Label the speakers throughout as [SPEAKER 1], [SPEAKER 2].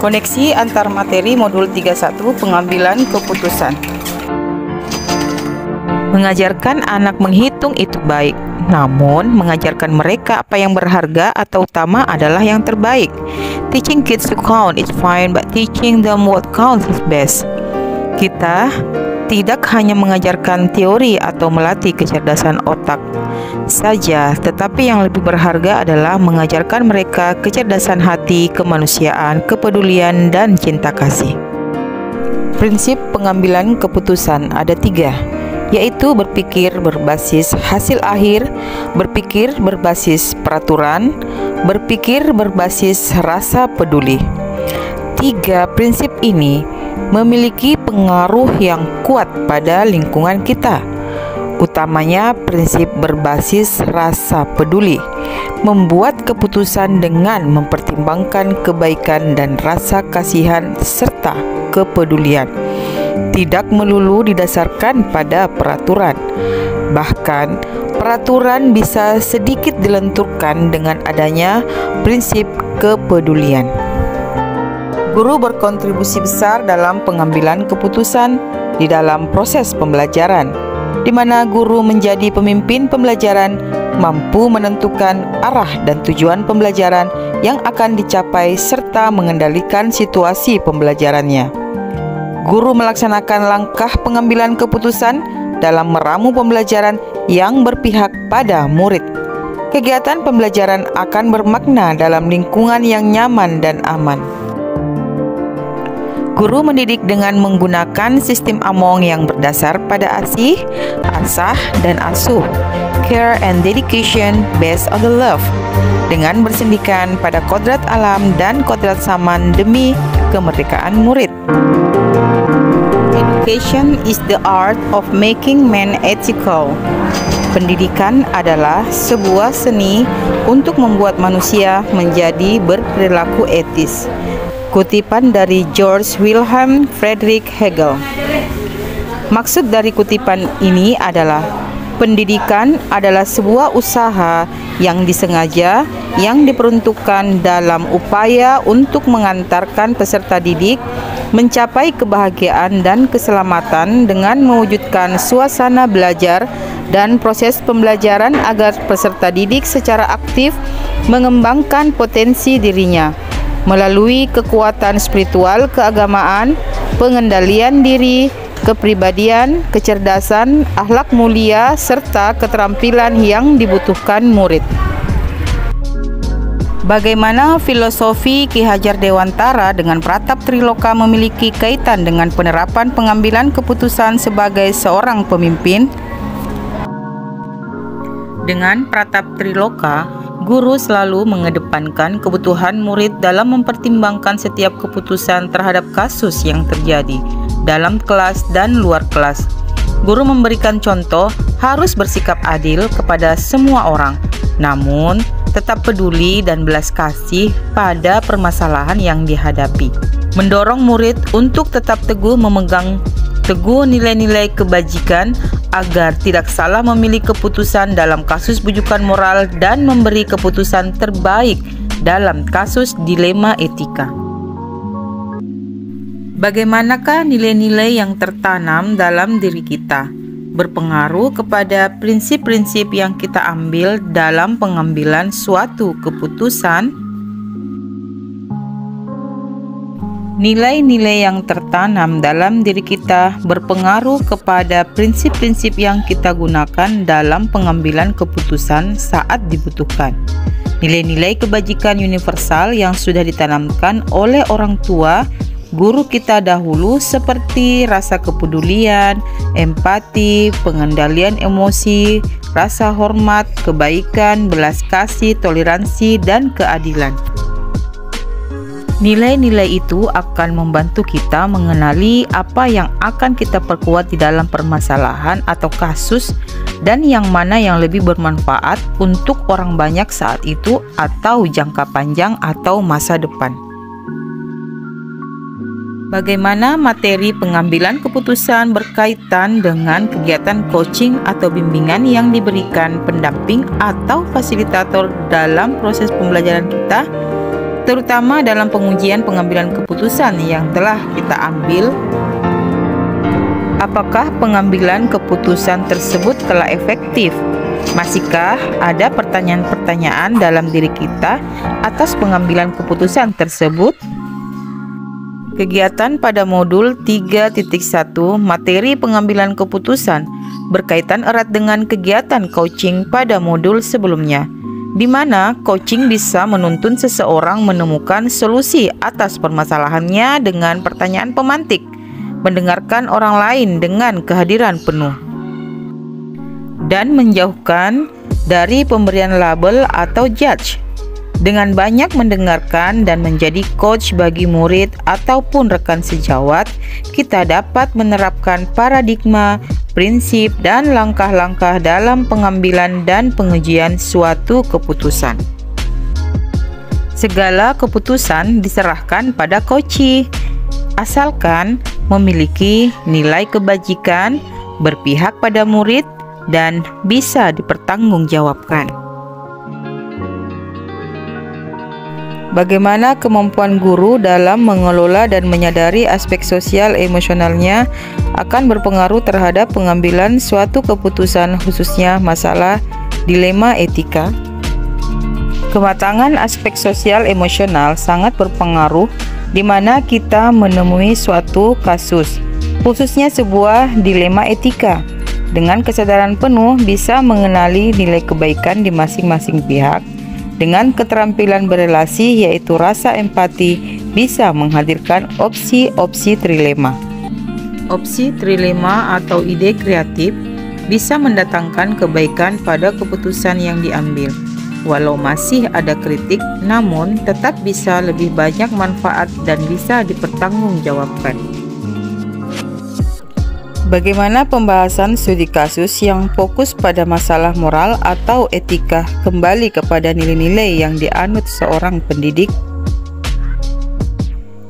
[SPEAKER 1] Koneksi antar materi modul 31 pengambilan keputusan. Mengajarkan anak menghitung itu baik, namun mengajarkan mereka apa yang berharga atau utama adalah yang terbaik. Teaching kids to count is fine, but teaching them what counts is best. Kita tidak hanya mengajarkan teori atau melatih kecerdasan otak saja, tetapi yang lebih berharga adalah mengajarkan mereka kecerdasan hati, kemanusiaan, kepedulian, dan cinta kasih. Prinsip pengambilan keputusan ada 3, yaitu berpikir berbasis hasil akhir, berpikir berbasis peraturan, berpikir berbasis rasa peduli. 3 prinsip ini memiliki pengaruh yang kuat pada lingkungan kita. Utamanya prinsip berbasis rasa peduli, membuat keputusan dengan mempertimbangkan kebaikan dan rasa kasihan serta kepedulian. Tidak melulu didasarkan pada peraturan. Bahkan, peraturan bisa sedikit dilenturkan dengan adanya prinsip kepedulian. Guru berkontribusi besar dalam pengambilan keputusan di dalam proses pembelajaran, di mana guru menjadi pemimpin pembelajaran, mampu menentukan arah dan tujuan pembelajaran yang akan dicapai serta mengendalikan situasi pembelajarannya. Guru melaksanakan langkah pengambilan keputusan dalam meramu pembelajaran yang berpihak pada murid. Kegiatan pembelajaran akan bermakna dalam lingkungan yang nyaman dan aman. Guru mendidik dengan menggunakan sistem Among yang berdasar pada asih, asah, dan asuh, care and dedication based on the love, dengan bersendikan pada kodrat alam dan kodrat zaman demi kemerdekaan murid. Education is the art of making men ethical. Pendidikan adalah sebuah seni untuk membuat manusia menjadi berperilaku etis. Kutipan dari George Wilhelm Friedrich Hegel. Maksud dari kutipan ini adalah pendidikan adalah sebuah usaha yang disengaja yang diperuntukkan dalam upaya untuk mengantarkan peserta didik mencapai kebahagiaan dan keselamatan dengan mewujudkan suasana belajar dan proses pembelajaran agar peserta didik secara aktif mengembangkan potensi dirinya melalui kekuatan spiritual keagamaan, pengendalian diri, kepribadian, kecerdasan, akhlak mulia, serta keterampilan yang dibutuhkan murid. Bagaimana filosofi Ki Hajar Dewantara dengan Pratap Triloka memiliki kaitan dengan penerapan pengambilan keputusan sebagai seorang pemimpin? Dengan Pratap Triloka, guru selalu mengedepankan kebutuhan murid dalam mempertimbangkan setiap keputusan terhadap kasus yang terjadi dalam kelas dan luar kelas. Guru memberikan contoh harus bersikap adil kepada semua orang, namun tetap peduli dan belas kasih pada permasalahan yang dihadapi. Mendorong murid untuk tetap teguh memegang teguh nilai-nilai kebajikan agar tidak salah memilih keputusan dalam kasus bujukan moral dan memberi keputusan terbaik dalam kasus dilema etika. Bagaimanakah nilai-nilai yang tertanam dalam diri kita berpengaruh kepada prinsip-prinsip yang kita ambil dalam pengambilan suatu keputusan? Nilai-nilai yang tertanam dalam diri kita berpengaruh kepada prinsip-prinsip yang kita gunakan dalam pengambilan keputusan saat dibutuhkan. Nilai-nilai kebajikan universal yang sudah ditanamkan oleh orang tua, guru kita dahulu seperti rasa kepedulian, empati, pengendalian emosi, rasa hormat, kebaikan, belas kasih, toleransi, dan keadilan. Nilai-nilai itu akan membantu kita mengenali apa yang akan kita perkuat di dalam permasalahan atau kasus dan yang mana yang lebih bermanfaat untuk orang banyak saat itu atau jangka panjang atau masa depan. Bagaimana materi pengambilan keputusan berkaitan dengan kegiatan coaching atau bimbingan yang diberikan pendamping atau fasilitator dalam proses pembelajaran kita? terutama dalam pengujian pengambilan keputusan yang telah kita ambil. Apakah pengambilan keputusan tersebut telah efektif? Masihkah ada pertanyaan-pertanyaan dalam diri kita atas pengambilan keputusan tersebut? Kegiatan pada modul 3.1 materi pengambilan keputusan berkaitan erat dengan kegiatan coaching pada modul sebelumnya, di mana coaching bisa menuntun seseorang menemukan solusi atas permasalahannya dengan pertanyaan pemantik, mendengarkan orang lain dengan kehadiran penuh, dan menjauhkan dari pemberian label atau judge. Dengan banyak mendengarkan dan menjadi coach bagi murid ataupun rekan sejawat, kita dapat menerapkan paradigma, prinsip, dan langkah-langkah dalam pengambilan dan pengujian suatu keputusan. Segala keputusan diserahkan pada coachee, asalkan memiliki nilai kebajikan, berpihak pada murid, dan bisa dipertanggungjawabkan. Bagaimana kemampuan guru dalam mengelola dan menyadari aspek sosial emosionalnya akan berpengaruh terhadap pengambilan suatu keputusan, khususnya masalah dilema etika. Kematangan aspek sosial emosional sangat berpengaruh di mana kita menemui suatu kasus, khususnya sebuah dilema etika. Dengan kesadaran penuh bisa mengenali nilai kebaikan di masing-masing pihak. Dengan keterampilan berelasi yaitu rasa empati bisa menghadirkan opsi-opsi trilema. Opsi trilema atau ide kreatif bisa mendatangkan kebaikan pada keputusan yang diambil. Walau masih ada kritik, namun tetap bisa lebih banyak manfaat dan bisa dipertanggungjawabkan. Bagaimana pembahasan studi kasus yang fokus pada masalah moral atau etika kembali kepada nilai-nilai yang dianut seorang pendidik?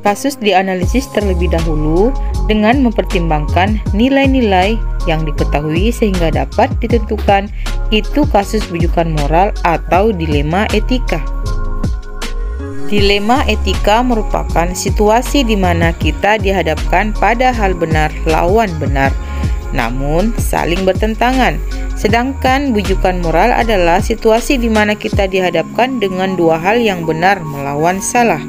[SPEAKER 1] Kasus dianalisis terlebih dahulu dengan mempertimbangkan nilai-nilai yang diketahui sehingga dapat ditentukan itu kasus rujukan moral atau dilema etika. Dilema etika merupakan situasi di mana kita dihadapkan pada hal benar lawan benar, namun saling bertentangan. Sedangkan bujukan moral adalah situasi di mana kita dihadapkan dengan dua hal yang benar melawan salah.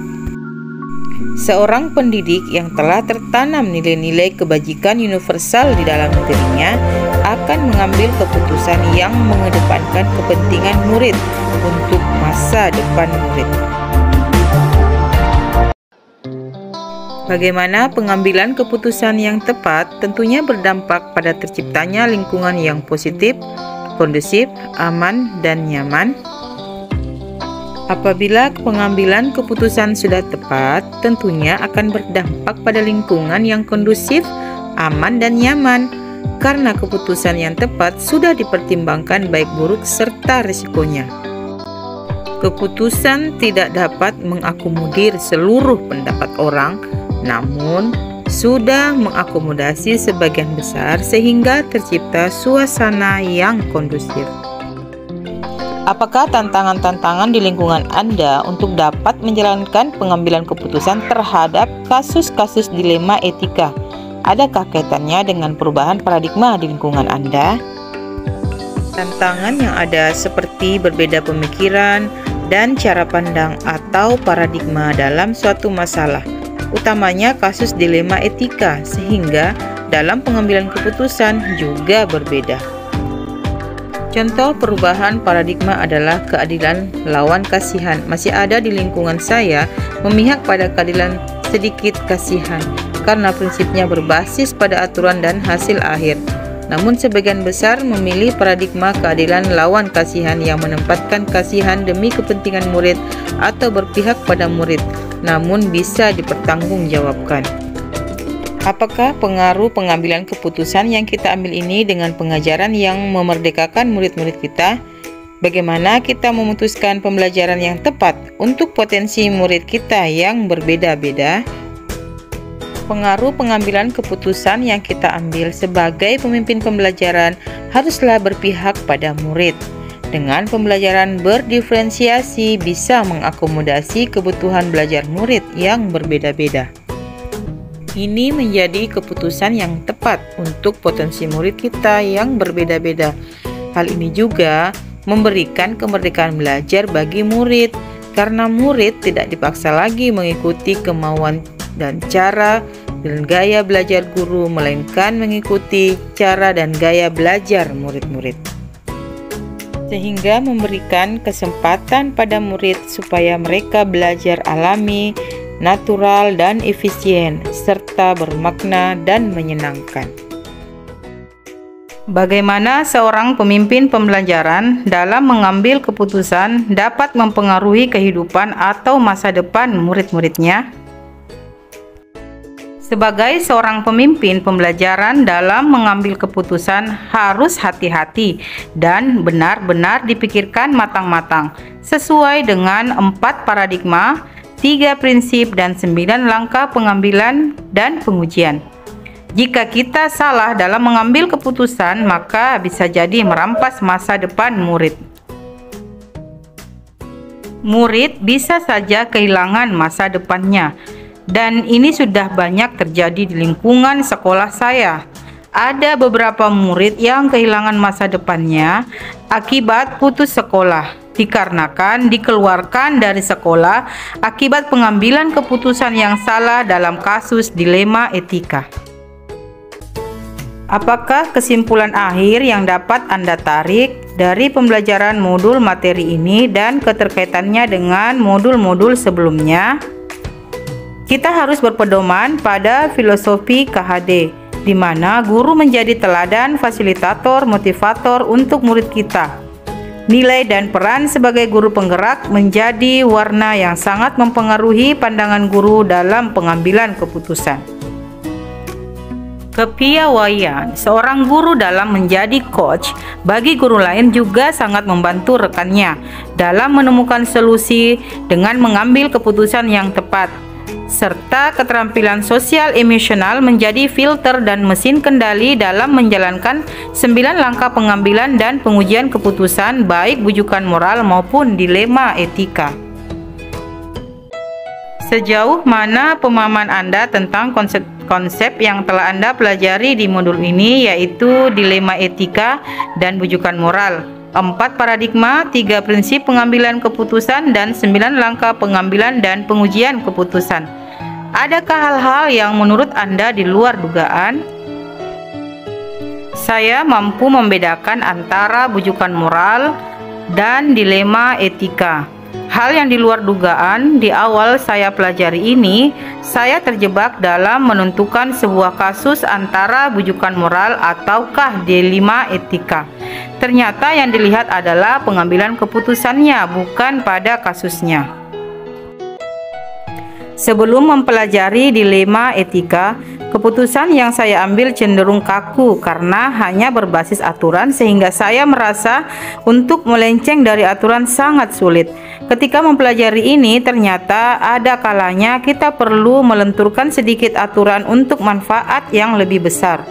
[SPEAKER 1] Seorang pendidik yang telah tertanam nilai-nilai kebajikan universal di dalam dirinya akan mengambil keputusan yang mengedepankan kepentingan murid untuk masa depan murid. Bagaimana pengambilan keputusan yang tepat tentunya berdampak pada terciptanya lingkungan yang positif, kondusif, aman, dan nyaman. Apabila pengambilan keputusan sudah tepat, tentunya akan berdampak pada lingkungan yang kondusif, aman, dan nyaman. Karena keputusan yang tepat sudah dipertimbangkan baik buruk serta risikonya. Keputusan tidak dapat mengakomodir seluruh pendapat orang, namun sudah mengakomodasi sebagian besar sehingga tercipta suasana yang kondusif. Apakah tantangan-tantangan di lingkungan Anda untuk dapat menjalankan pengambilan keputusan terhadap kasus-kasus dilema etika? Adakah kaitannya dengan perubahan paradigma di lingkungan Anda? Tantangan yang ada seperti berbeda pemikiran dan cara pandang atau paradigma dalam suatu masalah, utamanya kasus dilema etika, sehingga dalam pengambilan keputusan juga berbeda. Contoh perubahan paradigma adalah keadilan lawan kasihan. Masih ada di lingkungan saya memihak pada keadilan sedikit kasihan karena prinsipnya berbasis pada aturan dan hasil akhir. Namun sebagian besar memilih paradigma keadilan lawan kasihan yang menempatkan kasihan demi kepentingan murid atau berpihak pada murid, namun bisa dipertanggungjawabkan. Apakah pengaruh pengambilan keputusan yang kita ambil ini dengan pengajaran yang memerdekakan murid-murid kita? Bagaimana kita memutuskan pembelajaran yang tepat untuk potensi murid kita yang berbeda-beda? Pengaruh pengambilan keputusan yang kita ambil sebagai pemimpin pembelajaran haruslah berpihak pada murid. Dengan pembelajaran berdiferensiasi bisa mengakomodasi kebutuhan belajar murid yang berbeda-beda. Ini menjadi keputusan yang tepat untuk potensi murid kita yang berbeda-beda. Hal ini juga memberikan kemerdekaan belajar bagi murid, karena murid tidak dipaksa lagi mengikuti kemauan dan cara dan gaya belajar guru, melainkan mengikuti cara dan gaya belajar murid-murid. Sehingga memberikan kesempatan pada murid supaya mereka belajar alami, natural, dan efisien, serta bermakna dan menyenangkan. Bagaimana seorang pemimpin pembelajaran dalam mengambil keputusan dapat mempengaruhi kehidupan atau masa depan murid-muridnya? Sebagai seorang pemimpin pembelajaran dalam mengambil keputusan harus hati-hati dan benar-benar dipikirkan matang-matang sesuai dengan 4 paradigma, 3 prinsip, dan 9 langkah pengambilan dan pengujian. Jika kita salah dalam mengambil keputusan, maka bisa jadi merampas masa depan murid. Murid bisa saja kehilangan masa depannya. Dan ini sudah banyak terjadi di lingkungan sekolah saya. Ada beberapa murid yang kehilangan masa depannya akibat putus sekolah, dikarenakan dikeluarkan dari sekolah akibat pengambilan keputusan yang salah dalam kasus dilema etika. Apakah kesimpulan akhir yang dapat Anda tarik dari pembelajaran modul materi ini dan keterkaitannya dengan modul-modul sebelumnya? Kita harus berpedoman pada filosofi KHD, di mana guru menjadi teladan, fasilitator, motivator untuk murid kita. Nilai dan peran sebagai guru penggerak menjadi warna yang sangat mempengaruhi pandangan guru dalam pengambilan keputusan. Kepiawaian seorang guru dalam menjadi coach bagi guru lain juga sangat membantu rekannya dalam menemukan solusi dengan mengambil keputusan yang tepat, serta keterampilan sosial emosional menjadi filter dan mesin kendali dalam menjalankan 9 langkah pengambilan dan pengujian keputusan, baik bujukan moral maupun dilema etika. Sejauh mana pemahaman Anda tentang konsep yang telah Anda pelajari di modul ini, yaitu dilema etika dan bujukan moral, 4 paradigma, 3 prinsip pengambilan keputusan, dan 9 langkah pengambilan dan pengujian keputusan? Adakah hal-hal yang menurut Anda di luar dugaan? Saya mampu membedakan antara bujukan moral dan dilema etika. Hal yang di luar dugaan di awal saya pelajari ini, saya terjebak dalam menentukan sebuah kasus antara bujukan moral ataukah dilema etika. Ternyata yang dilihat adalah pengambilan keputusannya, bukan pada kasusnya. Sebelum mempelajari dilema etika, keputusan yang saya ambil cenderung kaku karena hanya berbasis aturan, sehingga saya merasa untuk melenceng dari aturan sangat sulit. Ketika mempelajari ini, ternyata ada kalanya kita perlu melenturkan sedikit aturan untuk manfaat yang lebih besar.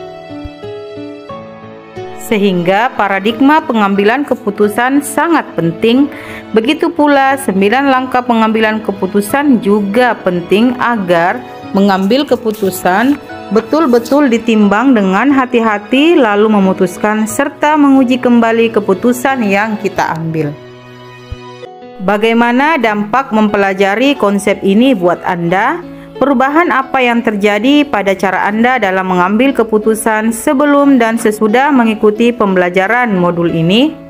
[SPEAKER 1] Sehingga paradigma pengambilan keputusan sangat penting. Begitu pula 9 langkah pengambilan keputusan juga penting agar mengambil keputusan betul-betul ditimbang dengan hati-hati, lalu memutuskan serta menguji kembali keputusan yang kita ambil. Bagaimana dampak mempelajari konsep ini buat Anda? Perubahan apa yang terjadi pada cara Anda dalam mengambil keputusan sebelum dan sesudah mengikuti pembelajaran modul ini?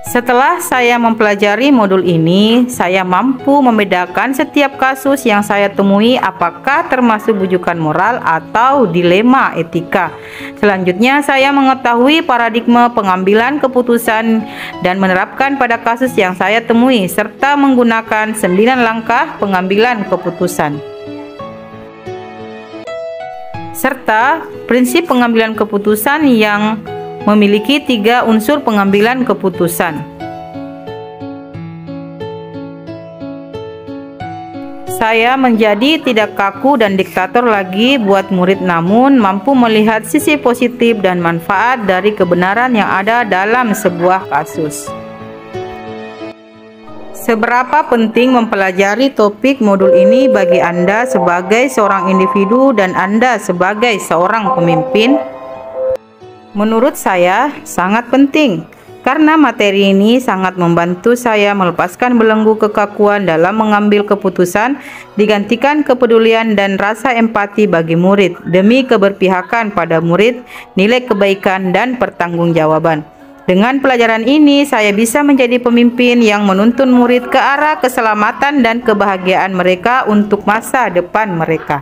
[SPEAKER 1] Setelah saya mempelajari modul ini, saya mampu membedakan setiap kasus yang saya temui apakah termasuk bujukan moral atau dilema etika. Selanjutnya, saya mengetahui paradigma pengambilan keputusan dan menerapkan pada kasus yang saya temui, serta menggunakan 9 langkah pengambilan keputusan. Serta prinsip pengambilan keputusan yang memiliki 3 unsur pengambilan keputusan. Saya menjadi tidak kaku dan diktator lagi buat murid, namun mampu melihat sisi positif dan manfaat dari kebenaran yang ada dalam sebuah kasus. Seberapa penting mempelajari topik modul ini bagi Anda sebagai seorang individu dan Anda sebagai seorang pemimpin? Menurut saya, sangat penting. Karena materi ini sangat membantu saya melepaskan belenggu kekakuan dalam mengambil keputusan, digantikan kepedulian dan rasa empati bagi murid, demi keberpihakan pada murid, nilai kebaikan dan pertanggungjawaban. Dengan pelajaran ini, saya bisa menjadi pemimpin yang menuntun murid ke arah keselamatan dan kebahagiaan mereka untuk masa depan mereka.